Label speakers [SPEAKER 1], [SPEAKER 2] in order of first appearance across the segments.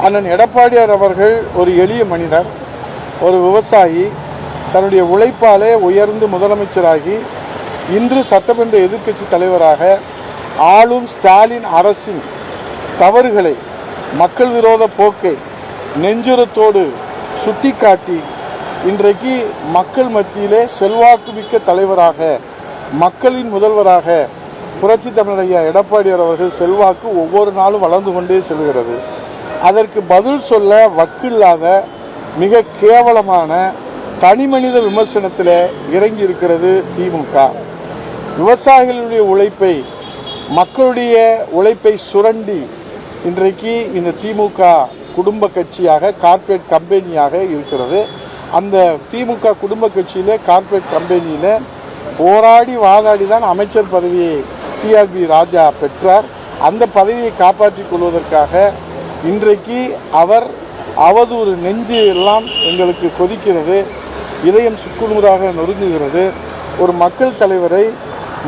[SPEAKER 1] அண்ணன் எடப்பாடியார் அவர்கள் ஒரு எளிய மனிதர், ஒரு விவசாயி, தன்னுடைய உழைப்பாலே உயர்ந்து முதலமைச்சராகி இன்று சட்டமன்ற எதிர்க்கட்சி தலைவராக ஆளும் ஸ்டாலின் அரசின் தவறுகளை, மக்கள் விரோத போக்கை நெஞ்சுரத்தோடு சுட்டிக்காட்டி இன்றைக்கு மக்கள் மத்தியிலே செல்வாக்குமிக்க தலைவராக, மக்களின் முதல்வராக புரட்சி தமிழர் ஐயா எடப்பாடியார் அவர்கள் செல்வாக்கு ஒவ்வொரு நாளும் வளர்ந்து கொண்டே செல்கிறது. அதற்கு பதில் சொல்ல வக்கில்லாத மிக கேவலமான தனிமனித விமர்சனத்தில் இறங்கி இருக்கிறது திமுக. விவசாயிகளுடைய உழைப்பை, மக்களுடைய உழைப்பை சுரண்டி இன்றைக்கு இந்த திமுக குடும்ப கட்சியாக, கார்ப்பரேட் கம்பெனியாக இருக்கிறது. அந்த திமுக குடும்ப கட்சியிலே, கார்ப்பரேட் கம்பெனியில் போராடி வாதாடி தான் அமைச்சர் பதவியை டிஆர்பி ராஜா பெற்றார். அந்த பதவியை காப்பாற்றிக் கொள்வதற்காக இன்றைக்கு அவர் அவதூறு நெஞ்சு எல்லாம் எங்களுக்கு கொதிக்கிறது, இதயம் சுக்குநூறாக நொறுங்குகிறது. ஒரு மக்கள் தலைவரை,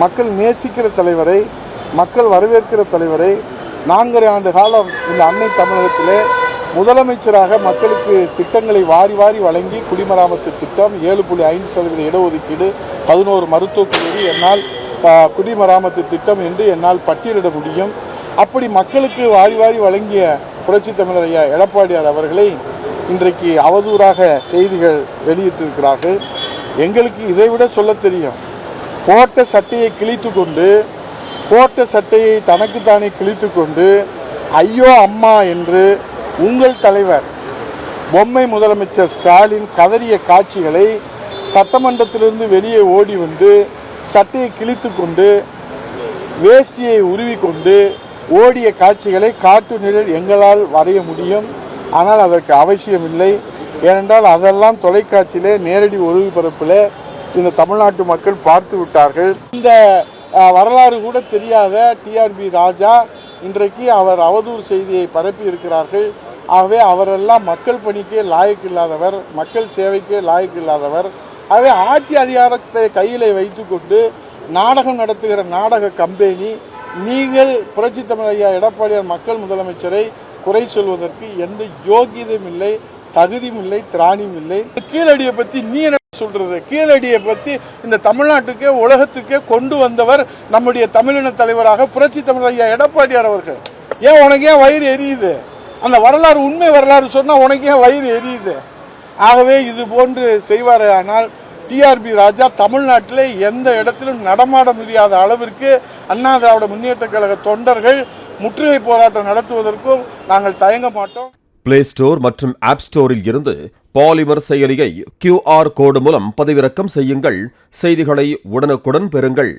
[SPEAKER 1] மக்கள் நேசிக்கிற தலைவரை, மக்கள் வரவேற்கிற தலைவரை 4 ஆண்டு காலம் இந்த அன்னை தமிழகத்திலே முதலமைச்சராக மக்களுக்கு திட்டங்களை வாரி வாரி வழங்கி, குடிமராமத்து திட்டம், 7.5% இடஒதுக்கீடு, 11 மருத்துவக் கல்லூரி, என்னால் குடிமராமத்து திட்டம் என்று என்னால் பட்டியலிட முடியும். அப்படி மக்களுக்கு வாரி வாரி வழங்கிய புரட்சி தமிழர் ஐயா எடப்பாடியார் அவர்களை இன்றைக்கு அவதூறாக செய்திகள் வெளியிட்டிருக்கிறார்கள். எங்களுக்கு இதைவிட சொல்ல தெரியும். போட்ட சட்டையை கிழித்து கொண்டு, போட்ட சட்டையை தனக்குத்தானே கிழித்து கொண்டு ஐயோ அம்மா என்று உங்கள் தலைவர் பொம்மை முதலமைச்சர் ஸ்டாலின் கதறிய காட்சிகளை சட்டமன்றத்திலிருந்து வெளியே ஓடி வந்து சட்டையை கிழித்து கொண்டு வேஷ்டியை உருவிக்கொண்டு ஓடிய காட்சிகளை கார்ட்டூனில் எங்களால் வரைய முடியும். ஆனால் அதற்கு அவசியமில்லை. ஏனென்றால் அதெல்லாம் தொலைக்காட்சியிலே நேரடி ஒளிபரப்பில் இந்த தமிழ்நாட்டு மக்கள் பார்த்து விட்டார்கள். இந்த வரலாறு கூட தெரியாத டிஆர்பி ராஜா இன்றைக்கு அவர் அவதூறு செய்தியை பரப்பி இருக்கிறார்கள். ஆகவே அவரெல்லாம் மக்கள் பணிக்கே லாயக்கு இல்லாதவர், மக்கள் சேவைக்கே லாயக்கு இல்லாதவர். ஆகவே ஆட்சி அதிகாரத்தை கையிலே வைத்து கொண்டு நாடகம் நடத்துகிற நாடக கம்பெனி, நீங்கள் புரட்சி தமிழர் ஐயா எடப்பாடியார் மக்கள் முதலமைச்சரை குறை சொல்வதற்கு எந்த யோகியதும் இல்லை, தகுதியும் இல்லை, திராணியும் இல்லை. கீழடியை பற்றி நீ என்ன சொல்றது? கீழடியை பற்றி இந்த தமிழ்நாட்டுக்கே உலகத்துக்கே கொண்டு வந்தவர் நம்முடைய தமிழின தலைவராக புரட்சி தமிழர் ஐயா எடப்பாடியார் அவர்கள். ஏன் உனக்கு ஏன் வயிறு எரியுது? அந்த வரலாறு உண்மை வரலாறு சொன்னா உனக்கு ஏன் வயிறு எரியுது? ஆகவே இது போன்று செய்வாரே ஆனால் டிஆர்பி ராஜா தமிழ்நாட்டிலே எந்த இடத்திலும் நடமாட முடியாத அளவிற்கு அண்ணா திராவிட முன்னேற்ற கழக தொண்டர்கள் முற்றுகை போராட்டம் நடத்துவதற்கும் நாங்கள் தயங்க மாட்டோம்.
[SPEAKER 2] பிளே ஸ்டோர் மற்றும் ஆப் ஸ்டோரில் இருந்து பாலிமர் செயலியை QR கோடு மூலம் பதிவிறக்கம் செய்யுங்கள். செய்திகளை உடனுக்குடன் பெறுங்கள்.